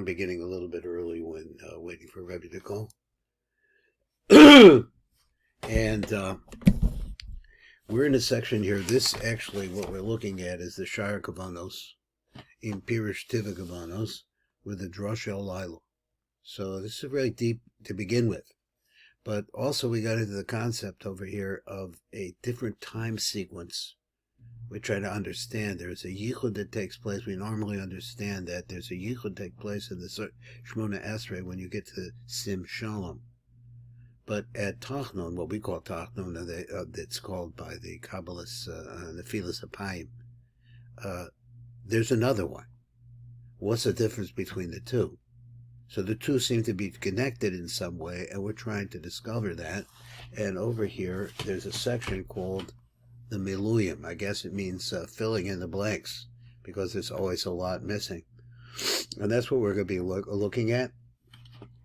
I'm beginning a little bit early when waiting for Rebbe to call. And we're in a section here. This actually, what we're looking at is the SHAAR HAKAVANOT in Pirush Tiva Kavanos with the Drushot Lila. So this is really deep to begin with. But also we got into the concept over here of a different time sequence. We try to understand there's a yichud that takes place. We normally understand that there's a yichud take place in the Shmona Esrei when you get to Sim Shalom. But at Tachnon, what we call Tachnon, that's called by the Kabbalists Nefilas Apayim, there's another one. What's the difference between the two? So the two seem to be connected in some way, and we're trying to discover that. And over here, there's a section called the MILUIM. I guess it means filling in the blanks, because there's always a lot missing. And that's what we're going to be looking at.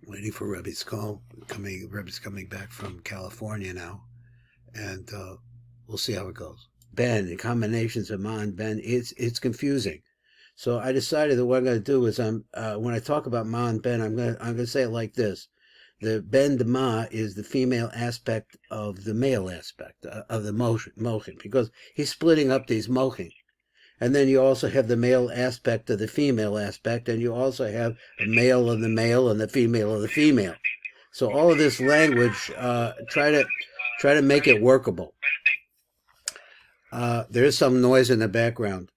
Waiting for Rebbe's call. Rebbe's coming back from California now. And we'll see how it goes. Ben, the combinations of Ma and Ben, it's confusing. So I decided that what I'm going to do is when I talk about Ma and Ben, I'm going to say it like this. The Ben de Ma is the female aspect of the male aspect of the mochin, because he's splitting up these mochin. And then you also have the male aspect of the female aspect, and you also have a male of the male and the female of the female. So all of this language, try to make it workable. There is some noise in the background.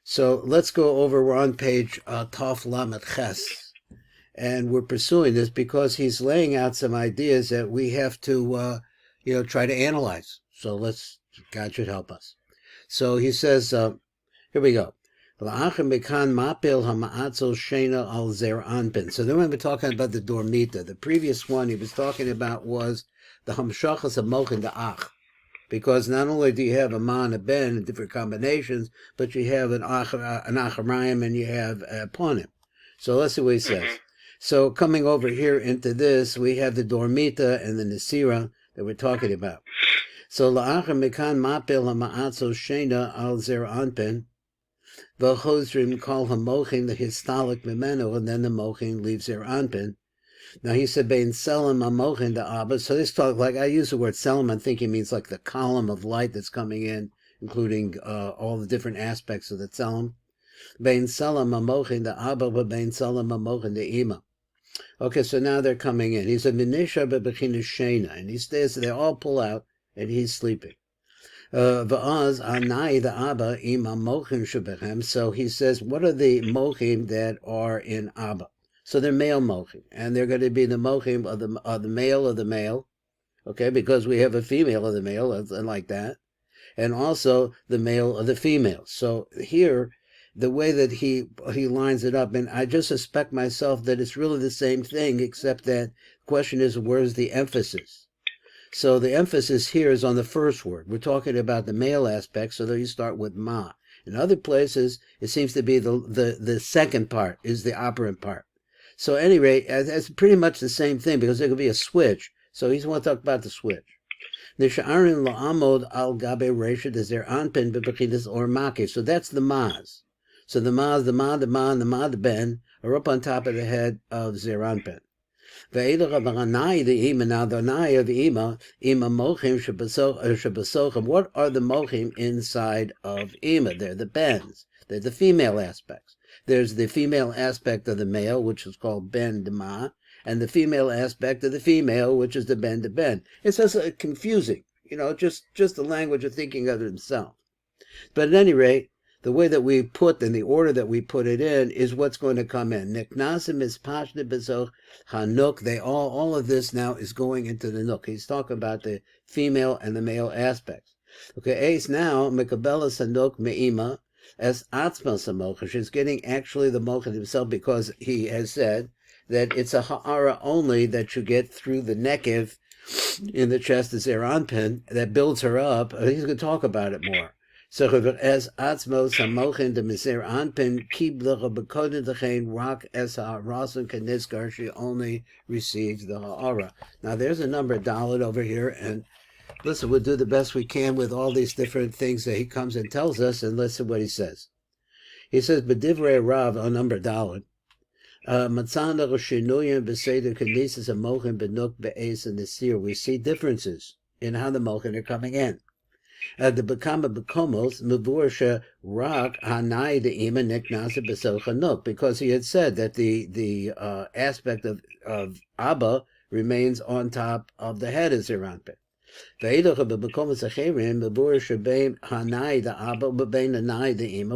So let's go over, we're on page Taf Lamed Ches, and we're pursuing this because he's laying out some ideas that we have to, try to analyze. So God should help us. So he says, here we go. So then when we're talking about the Dormita, the previous one he was talking about was the Hamshachas of Mochin the Ach. Because not only do you have a Ma and a Ben in different combinations, but you have an Acharayim and you have a Ponim. So let's see what he says. So coming over here into this, we have the Dormita and the Nesira that we're talking about. So La'achar Mekan Mapil HaMa'atzo Shena Al Zer Anpin, V'chozrim Kol HaMochin the Histalik Mimeno, and then the Mochin leaves Zer Anpin. Now he said, Bein Selim Amochin the Abba. So this talk, like I use the word Selim, I'm thinking it means like the column of light that's coming in, including all the different aspects of the Selim. Bein Selim Amochin the Abba, but Bein Selim Amochin the Ima. Okay, so now they're coming in. He said, Minisha Bebechina Shena, and he stays, so they all pull out, and he's sleeping. Va'az Anai the Abba Ima Mochin Shebechem. So he says, what are the Mochim that are in Abba? So they're male mochim, and they're going to be the mochim of the male of the male, okay, because we have a female of the male, and like that, and also the male of the female. So here, the way that he lines it up, and I just suspect myself that it's really the same thing, except that the question is, where's the emphasis? So the emphasis here is on the first word. We're talking about the male aspect, so there you start with Ma. In other places, it seems to be the second part is the operant part. So at any rate, it's pretty much the same thing because there could be a switch. So he's want to talk about the switch. Nisha'arin la'amod al gabe reisha dezer anpin bebechidas or maki. So that's the Maz. So the Maz, the Ma, the Ma, and the Ma, the Ben are up on top of the head of Zer Anpin. Ve'edach v'anai the Ima. Now the Anai of the Ima mochim shebasochim. What are the mochim inside of Ima? They're the Bens. They're the female aspects. There's the female aspect of the male, which is called Ben de Ma, and the female aspect of the female, which is the Ben de Ben. It's just confusing, just the language of thinking of himself. But at any rate, the way that we put, and the order that we put it in, is what's going to come in. Niknasim is Pashne Bezoch Hanuk. All of this now is going into the Nuk. He's talking about the female and the male aspects. Okay, Ace now, Mekabela Sanuk Me'ima. As Atzmas HaMochin is getting actually the Mochin himself, because he has said that it's a Ha'ara only that you get through the Nekev in the chest of Zer Anpin that builds her up. He's going to talk about it more. So as Atzmos HaMochin de Miser Anpin Kiblecha Bekodin Dechein Rak Es HaRasun Kenizkar, she only receives the Ha'ara. Now there's a number Dalet over here, and listen, we'll do the best we can with all these different things that he comes and tells us, and listen what he says. He says, B'divrei Rav, on number Dalet, Matzana Roshinuyim Beseder Knesses Amochim Benuk Be'ez and Nesir. We see differences in how the Mochin are coming in. The Bekama Bekomos Mevursha Rak Hanai the Ima Niknasa Besel Chanuk, because he had said that the aspect of Abba remains on top of the head of Zeranpin.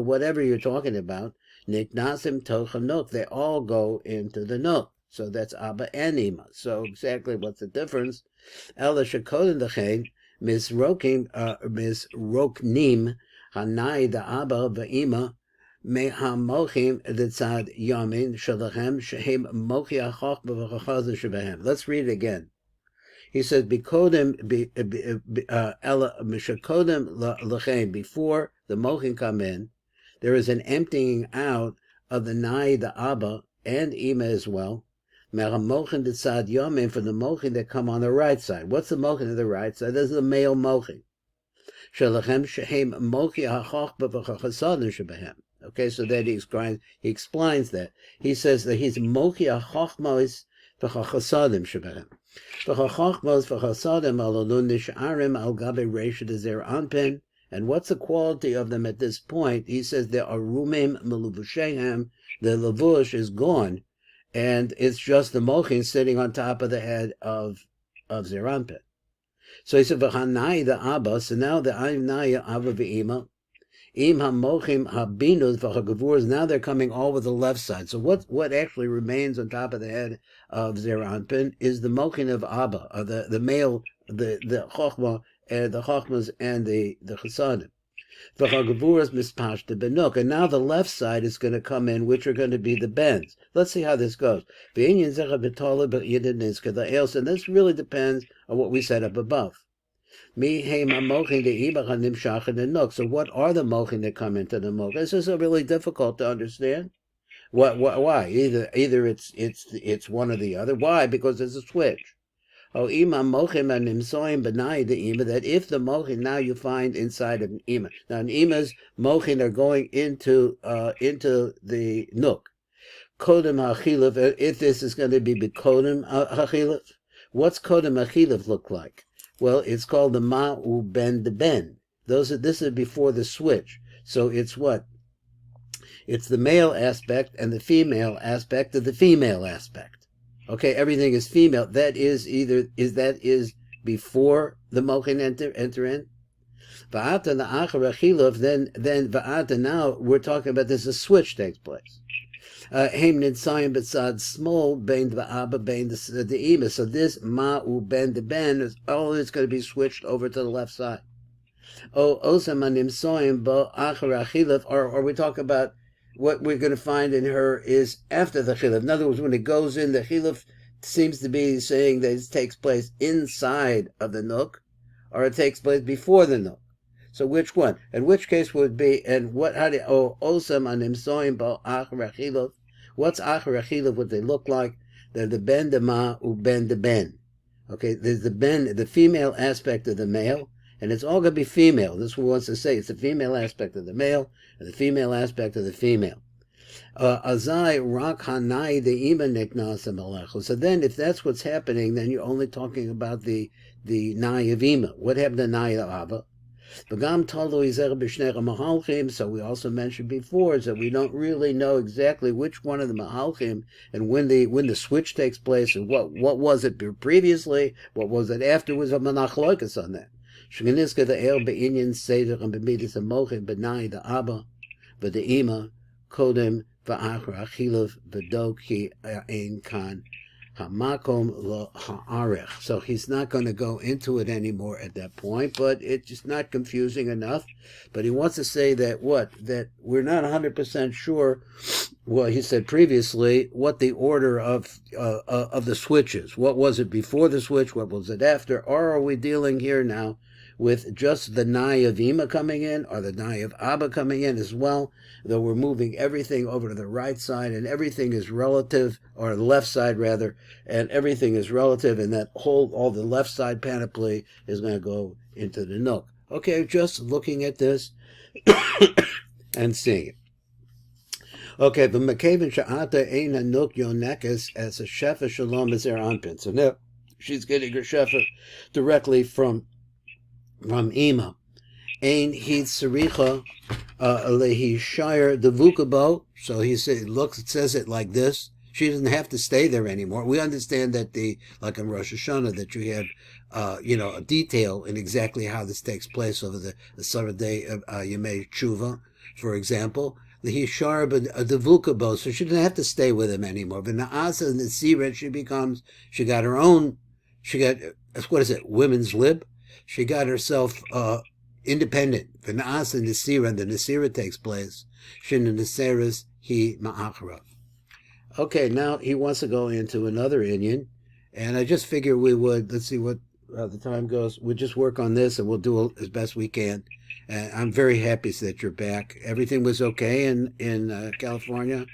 Whatever you're talking about, Niknasim Tochanuk, they all go into the Nuk. So that's Abba and Ima. So exactly what's the difference? Ela Shakodan Dechain, Misroknim, Hanai the Abba V'Ima, Mehamochim Ditzad Yamin, Shalachem, Shehem Mochi Achoch B'Vachazah Shebehem. Let's read it again. He says, before the Mochin come in, there is an emptying out of the Nai, the Abba, and Ima as well. Mochin Ditzad Yamin, for the Mochin that come on the right side. What's the Mochin on the right side? This is the male Mochin. Okay, so then he explains that. He says that he's Mochi HaChochmos v'chachasadim shebehem. V'chachachmos v'chasadim alolun nish'arim al gabe reisha dezer anpen. And what's the quality of them at this point? He says there are rumim meluvushehem. The lavush is gone, and it's just the mochin sitting on top of the head of Zeranpin. So he said v'hanai the Abba. So now the Aynaya Abba v'Ima. Im hamochim habinus v'chagavurs. Now they're coming over the left side. So what actually remains on top of the head of Zeranpin is the mochin of Abba, the male, the chochma, and the chochmas and the chasadim. V'chagavurs mispashta benuk. And now the left side is going to come in, which are going to be the bends. Let's see how this goes. And this really depends on what we set up above. So what are the mochin that come into the mochin? This is really difficult to understand. Why? Either it's one or the other. Why? Because there's a switch. That if the mochin now you find inside of an ima. Now an ima's mochin are going into the nuk. Kodem hachilif. If this is going to be kodem hachilif, what's kodem hachilif look like? Well, it's called the ma'u ben de ben. This is before the switch. So it's what? It's the male aspect and the female aspect of the female aspect. Okay, everything is female. That is before the mochin enter in. Va'ata the achar achiluf, then va'ata now we're talking about there's a switch takes place. Heim nitzayim b'tzad small bein va'aba bein the ima. So this ma'u ben de ben is all it's going to be switched over to the left side. Osam animsoyim bo achar achiluf, or we talk about what we're going to find in her is after the chiluf. In other words, when it goes in, the chiluf seems to be saying that it takes place inside of the nuk, or it takes place before the nuk. So which one? In which case would be, and what, how do, osam animsoyim bo achar achiluf. What's achar achiluf? What they look like? They're the ben de ma u ben de ben. Okay, there's the ben, the female aspect of the male, and it's all going to be female. This is what wants to say. It's the female aspect of the male and the female aspect of the female. Azai rak hanai de ima niknasa malechu. So then, if that's what's happening, then you're only talking about the nai of ima. What happened to nai of Abba? So we also mentioned before is that we don't really know exactly which one of the mahalchim and when the switch takes place and what was it previously, what was it afterwards. A manachloikas on that. Sheniska the el be'inyan seder and b'midas amochim b'nai the Abba v'the ima kodem v'achar achilov v'dok ki ein kan hamakom lo ha'arech. So he's not going to go into it anymore at that point, but it's just not confusing enough. But he wants to say that that we're not 100% sure. Well, he said previously what the order of the switch is. What was it before the switch? What was it after? Or are we dealing here now with just the nai of Ima coming in, or the nai of Abba coming in as well, though we're moving everything over to the right side, and everything is relative, or the left side rather, and everything is relative, and that all the left side panoply is going to go into the Nuk. Okay, just looking at this and seeing it. Okay, but McCaven Sha'ata Ein Hanuk Yonekes as a Shefa Shalom is their anpin. So now she's getting her Shefa directly from Ima. Ein Hid Saricha Lehi Shire the Vukabo. So he says it like this. She doesn't have to stay there anymore. We understand that like in Rosh Hashanah, that you have, a detail in exactly how this takes place over the Saturday of Yemei Tshuva, for example. The Hishar Devukabo, so she doesn't have to stay with him anymore. But Naasa and the Sira, she got her own, women's lib? She got herself independent. The Naasa and the Nasira takes place. Shin the Naseras, he Ma'achra. Okay, now he wants to go into another Inyan, and I just figure we would, let's see what the time goes, we'll just work on this and we'll do as best we can. And I'm very happy that you're back. Everything was okay in California?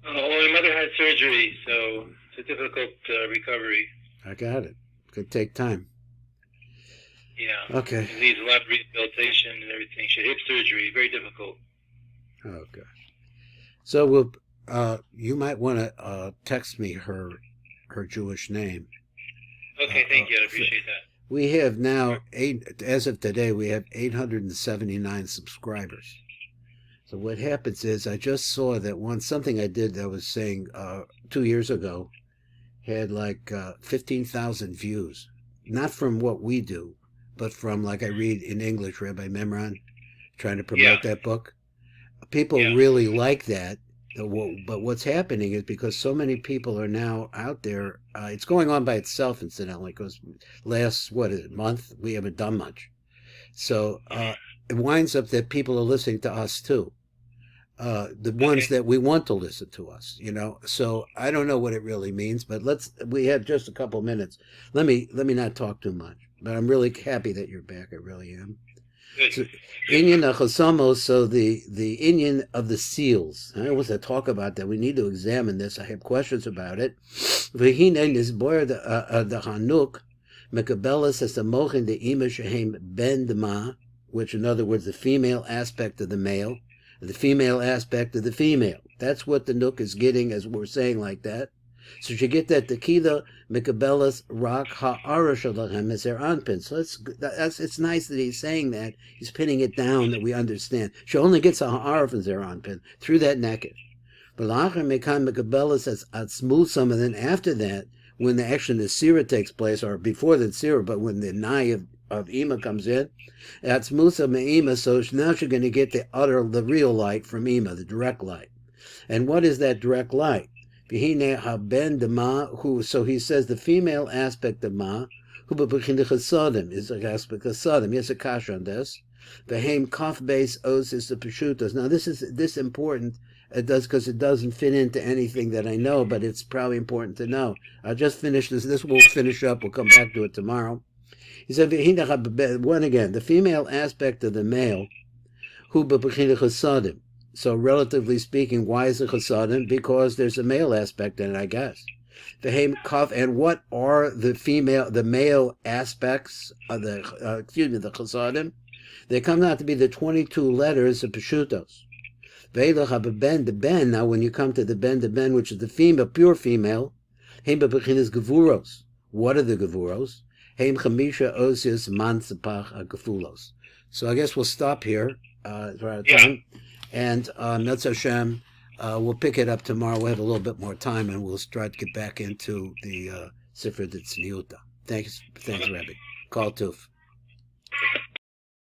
Well, my mother had surgery, so it's a difficult recovery. I got it. Could take time. Yeah. Okay. It needs a lot of rehabilitation and everything. She had hip surgery, very difficult. Okay. So you might want to text me her Jewish name. Okay, thank you. I appreciate that. We have now, as of today, we have 879 subscribers. So what happens is, I just saw that something I did that was saying 2 years ago had like 15,000 views. Not from what we do, but from, like I read in English, Rabbi Memran, trying to promote that book. People really like that. But what's happening is because so many people are now out there, it's going on by itself, incidentally, because last, month, we haven't done much. So it winds up that people are listening to us too. The ones that we want to listen to us, So I don't know what it really means, but we have just a couple minutes. Let me not talk too much, but I'm really happy that you're back. I really am. So, Inyan Achosamos, so the Inyan of the seals. I always talk about that. We need to examine this. I have questions about it. V'hinen is boyer the Hanuk, Mekabelas as the Mochin the Ima Shehem Ben Dema, which in other words, the female aspect of the male, the female aspect of the female. That's what the Nuk is getting, as we're saying like that. So you get that the Kida Mikabelas Rak Ha'ara Shalachem is their anpin. So it's nice that he's saying that. He's pinning it down that we understand. She only gets a Ha'ara from their anpin through that naked. But Lachar Mekan Mikabelas as Atzmusam, and then after that, when the Sira takes place, or before the Sira, but when the Nai of Ima comes in, Atzmusam Me'ima, so now she's going to get the real light from Ima, the direct light. And what is that direct light? So he says the female aspect of Ma, who is the aspect of Sodom. Yes, a kash on this. The Haim Kaf base Os is the Peshutos. Now this important. It does because it doesn't fit into anything that I know, but it's probably important to know. I'll just finish this. This will finish up. We'll come back to it tomorrow. He said one again. The female aspect of the male, who Sodom. So relatively speaking, why is it chasadim? Because there's a male aspect in it, I guess. And what are the male aspects of the chasadim? They come out to be the 22 letters of Peshutos. Now when you come to the ben, which is the female, pure female, gevuros. What are the gevuros? So I guess we'll stop here for our time. And Metz Hashem, we'll pick it up tomorrow. We'll have a little bit more time, and we'll try to get back into the Sifra Tzniuta. Thanks, Rabbi. Kol Tuf.